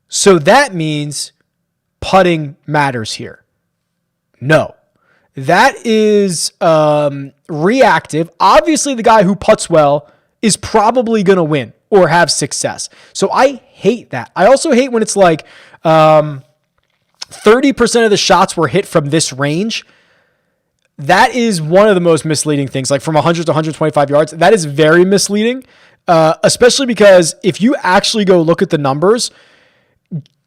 So that means putting matters here. No. That is reactive. Obviously, the guy who putts well is probably going to win or have success. So I hate that. I also hate when it's like 30% of the shots were hit from this range. That is one of the most misleading things, like from 100 to 125 yards. That is very misleading, especially because if you actually go look at the numbers,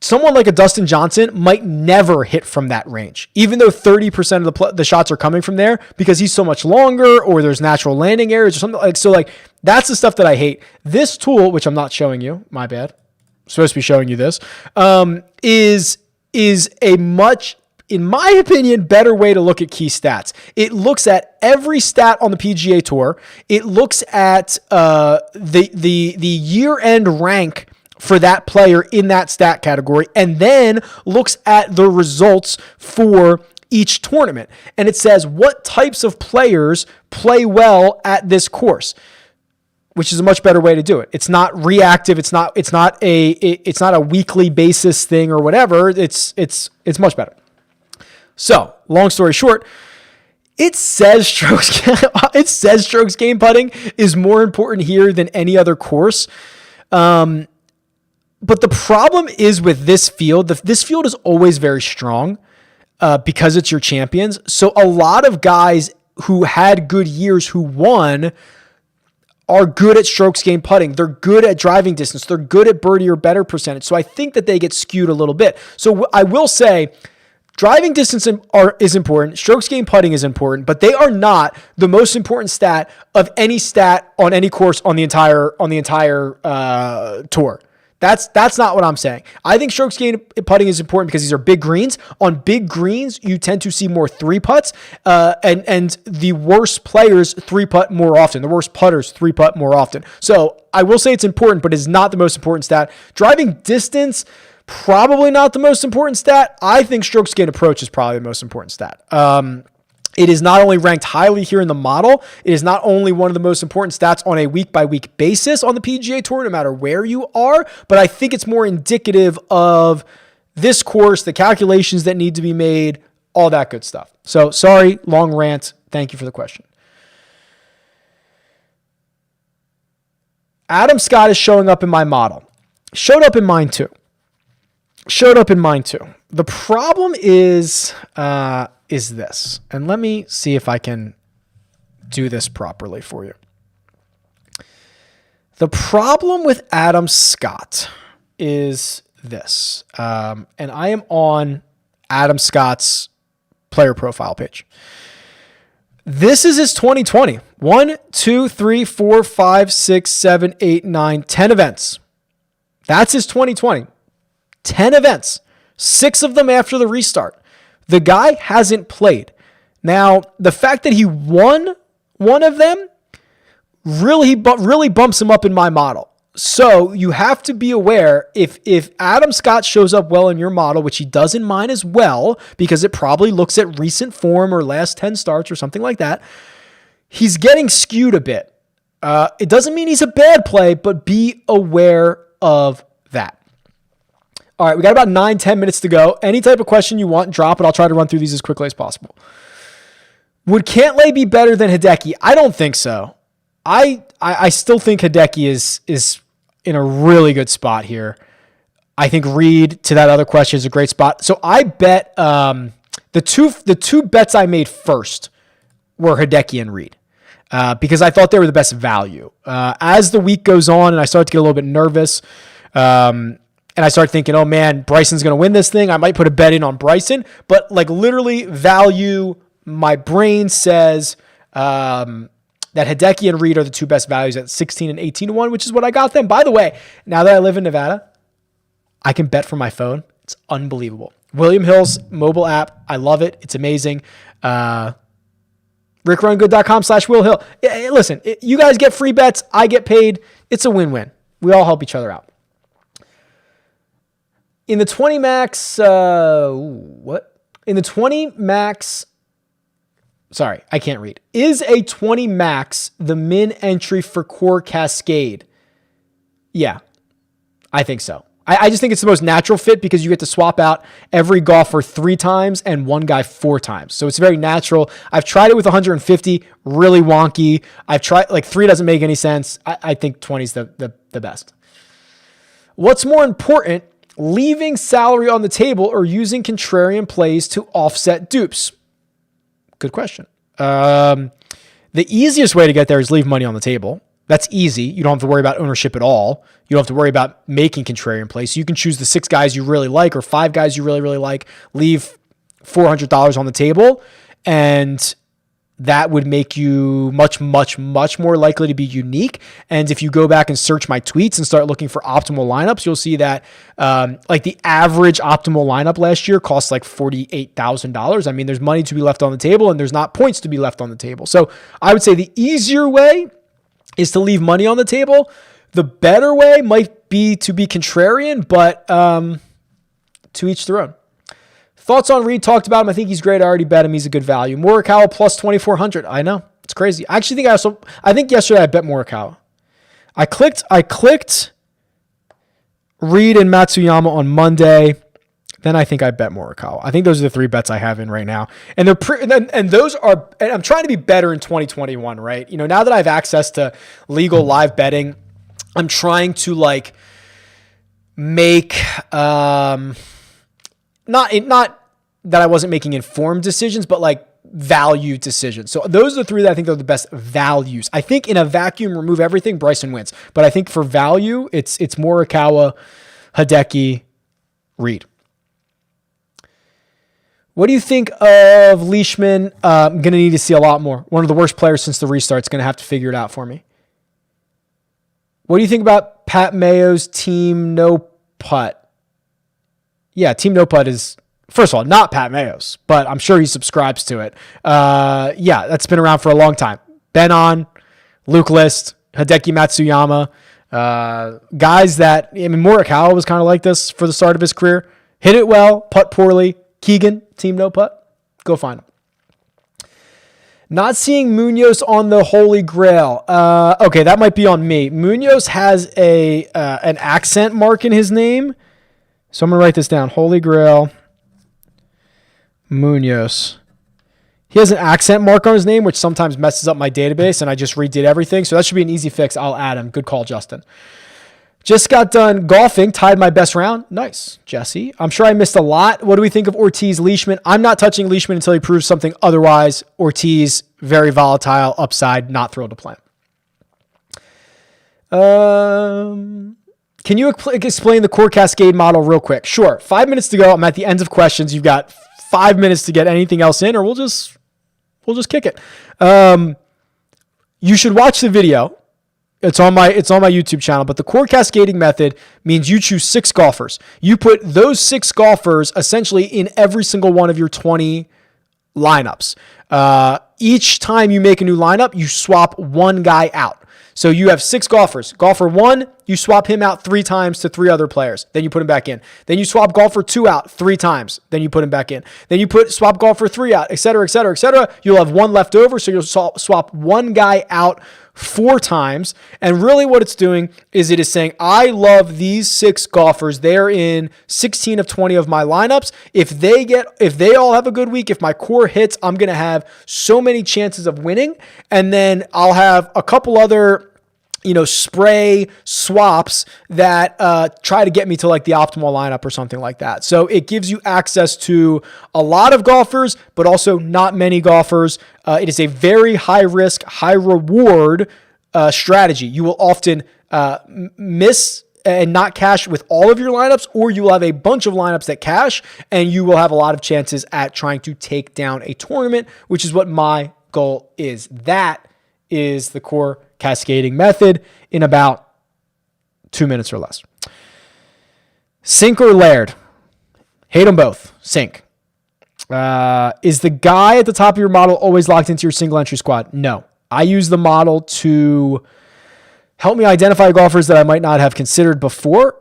someone like a Dustin Johnson might never hit from that range, even though 30% of the shots are coming from there because he's so much longer or there's natural landing areas or something like. So like that's the stuff that I hate. This tool, which I'm not showing you, my bad. I'm supposed to be showing you this, is a much, in my opinion, better way to look at key stats. It looks at every stat on the PGA Tour. It looks at the year-end rank for that player in that stat category, and then looks at the results for each tournament. And it says what types of players play well at this course, which is a much better way to do it. It's not reactive. It's not a weekly basis thing or whatever. It's much better. So long story short, it says strokes gained putting is more important here than any other course. But the problem is with this field, this field is always very strong because it's your champions. So a lot of guys who had good years who won are good at strokes gained putting. They're good at driving distance. They're good at birdie or better percentage. So I think that they get skewed a little bit. So I will say driving distance is important. Strokes gained putting is important, but they are not the most important stat of any stat on any course on the entire tour. That's not what I'm saying. I think strokes gained putting is important because these are big greens. On big greens, you tend to see more 3-putts, and the worst players 3-putt more often. The worst putters 3-putt more often. So I will say it's important, but it's not the most important stat. Driving distance Probably not the most important stat. I think strokes gained approach is probably the most important stat. It is not only ranked highly here in the model, it is not only one of the most important stats on a week-by-week basis on the PGA Tour, no matter where you are, but I think it's more indicative of this course, the calculations that need to be made, all that good stuff. So sorry, long rant. Thank you for the question. Adam Scott is showing up in my model. Showed up in mine too. The problem is this, and let me see if I can do this properly for you. The problem with Adam Scott is this, and I am on Adam Scott's player profile page. This is his 2020. 1, 2, 3, 4, 5, 6, 7, 8, 9, 10 events. That's his 2020. 10 events. 6 of them after the restart. The guy hasn't played. Now, the fact that he won one of them really bumps him up in my model. So you have to be aware, if Adam Scott shows up well in your model, which he does in mine as well, because it probably looks at recent form or last 10 starts or something like that, he's getting skewed a bit. It doesn't mean he's a bad play, but be aware of that. All right, we got about 9-10 minutes to go. Any type of question you want, drop it. I'll try to run through these as quickly as possible. Would Cantlay be better than Hideki? I don't think so. I still think Hideki is in a really good spot here. I think Reed, to that other question, is a great spot. So I bet the two bets I made first were Hideki and Reed because I thought they were the best value. As the week goes on and I start to get a little bit nervous, and I start thinking, oh man, Bryson's going to win this thing, I might put a bet in on Bryson. But like literally value, my brain says that Hideki and Reed are the two best values at 16 and 18-1, which is what I got them. By the way, now that I live in Nevada, I can bet from my phone. It's unbelievable. William Hill's mobile app. I love it. It's amazing. RickRunGood.com/Will Hill. Listen, you guys get free bets. I get paid. It's a win-win. We all help each other out. In the 20 max, In the 20 max, sorry, I can't read. Is a 20 max the min entry for core Cascade? Yeah, I think so. I just think it's the most natural fit because you get to swap out every golfer 3 times and one guy 4 times. So it's very natural. I've tried it with 150, really wonky. I've tried, 3 doesn't make any sense. I think 20 is the best. What's more important, leaving salary on the table or using contrarian plays to offset dupes? Good question. The easiest way to get there is leave money on the table. That's easy. You don't have to worry about ownership at all. You don't have to worry about making contrarian plays. So you can choose the 6 guys you really like or 5 guys you really, really like, leave $400 on the table, and that would make you much, much, much more likely to be unique. And if you go back and search my tweets and start looking for optimal lineups, you'll see that the average optimal lineup last year costs like $48,000. I mean, there's money to be left on the table and there's not points to be left on the table. So I would say the easier way is to leave money on the table. The better way might be to be contrarian, but to each their own. Thoughts on Reed? Talked about him. I think he's great. I already bet him. He's a good value. Morikawa plus 2,400. I know. It's crazy. I actually think yesterday I bet Morikawa. I clicked Reed and Matsuyama on Monday. Then I think I bet Morikawa. I think those are the 3 bets I have in right now. And those are, and I'm trying to be better in 2021, right? You know, now that I have access to legal live betting, I'm trying to make, not that I wasn't making informed decisions, but value decisions. So those are the 3 that I think are the best values. I think in a vacuum, remove everything, Bryson wins. But I think for value, it's Morikawa, Hideki, Reed. What do you think of Leishman? I'm going to need to see a lot more. One of the worst players since the restart is going to have to figure it out for me. What do you think about Pat Mayo's Team No Putt? Yeah, Team No Putt is, first of all, not Pat Mayo's, but I'm sure he subscribes to it. Yeah, that's been around for a long time. Ben On, Luke List, Hideki Matsuyama. Guys that, I mean, Morocco was kind of like this for the start of his career. Hit it well, putt poorly. Keegan, team no putt. Go find him. Not seeing Munoz on the Holy Grail. Okay, that might be on me. Munoz has an accent mark in his name. So I'm going to write this down. Holy Grail Munoz. He has an accent mark on his name, which sometimes messes up my database, and I just redid everything. So that should be an easy fix. I'll add him. Good call, Justin. Just got done golfing. Tied my best round. Nice, Jesse. I'm sure I missed a lot. What do we think of Ortiz Leishman? I'm not touching Leishman until he proves something otherwise. Ortiz, very volatile, upside, not thrilled to play. Can you explain the core Cascade model real quick? Sure. 5 minutes to go. I'm at the end of questions. You've got 5 minutes to get anything else in, or we'll just kick it. You should watch the video. It's on my YouTube channel, but the core cascading method means you choose 6 golfers. You put those 6 golfers essentially in every single one of your 20 lineups. Each time you make a new lineup, you swap one guy out. So you have 6 golfers. Golfer 1, you swap him out 3 times to 3 other players. Then you put him back in. Then you swap golfer 2 out 3 times. Then you put him back in. Then you swap golfer 3 out, et cetera, et cetera, et cetera. You'll have 1 left over, so you'll swap one guy out 4 times. And really what it's doing is it is saying, I love these 6 golfers. They're in 16 of 20 of my lineups. If they all have a good week, if my core hits, I'm going to have so many chances of winning. And then I'll have a couple other spray swaps that try to get me to like the optimal lineup or something like that. So it gives you access to a lot of golfers, but also not many golfers. It is a very high risk, high reward strategy. You will often miss and not cash with all of your lineups, or you will have a bunch of lineups that cash, and you will have a lot of chances at trying to take down a tournament, which is what my goal is. That is the core cascading method in about 2 minutes or less. Sink or Laird? Hate them both. Sink. Is the guy at the top of your model always locked into your single entry squad? No. I use the model to help me identify golfers that I might not have considered before.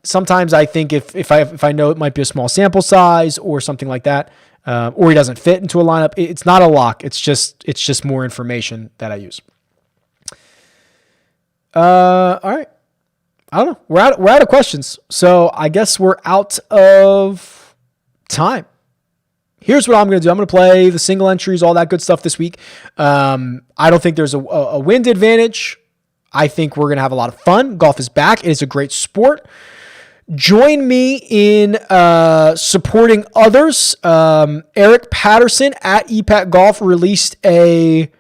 Sometimes I think if I know it might be a small sample size or something like that, or he doesn't fit into a lineup, it's not a lock. It's just more information that I use. All right. I don't know. We're out of questions. So I guess we're out of time. Here's what I'm going to do. I'm going to play the single entries, all that good stuff this week. I don't think there's a wind advantage. I think we're going to have a lot of fun. Golf is back. It is a great sport. Join me in supporting others. Eric Patterson at EPAC Golf released a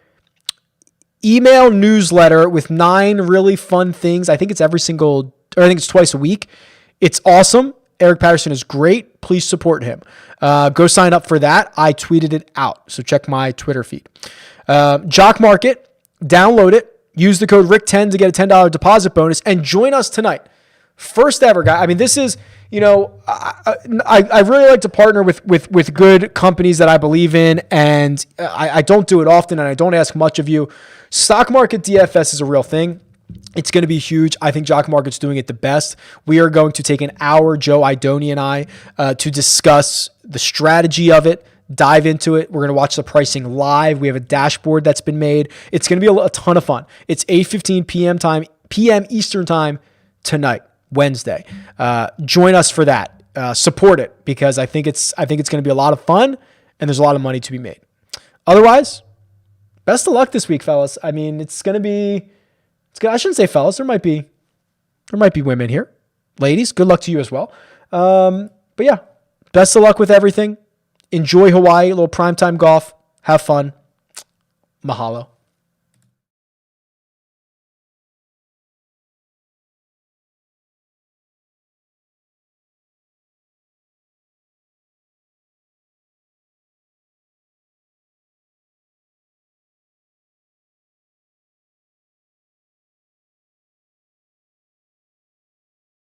email newsletter with 9 really fun things. I think it's it's twice a week. It's awesome. Eric Patterson is great. Please support him. Go sign up for that. I tweeted it out, so check my Twitter feed. Jock Market, download it. Use the code RICK10 to get a $10 deposit bonus, and join us tonight. First ever, guy. I mean, this is, I really like to partner with good companies that I believe in, and I don't do it often, and I don't ask much of you. Stock Market DFS is a real thing. It's going to be huge. I think Jock Market's doing it the best. We are going to take an hour, Joe Idoni and I, to discuss the strategy of it, dive into it. We're going to watch the pricing live. We have a dashboard that's been made. It's going to be a ton of fun. It's 8:15 p.m. Eastern time tonight, Wednesday. Join us for that. Support it, because I think it's going to be a lot of fun, and there's a lot of money to be made. Otherwise, best of luck this week, fellas. I mean, it's going to be. I shouldn't say fellas. There might be women here. Ladies, good luck to you as well. But yeah, best of luck with everything. Enjoy Hawaii, a little primetime golf. Have fun. Mahalo.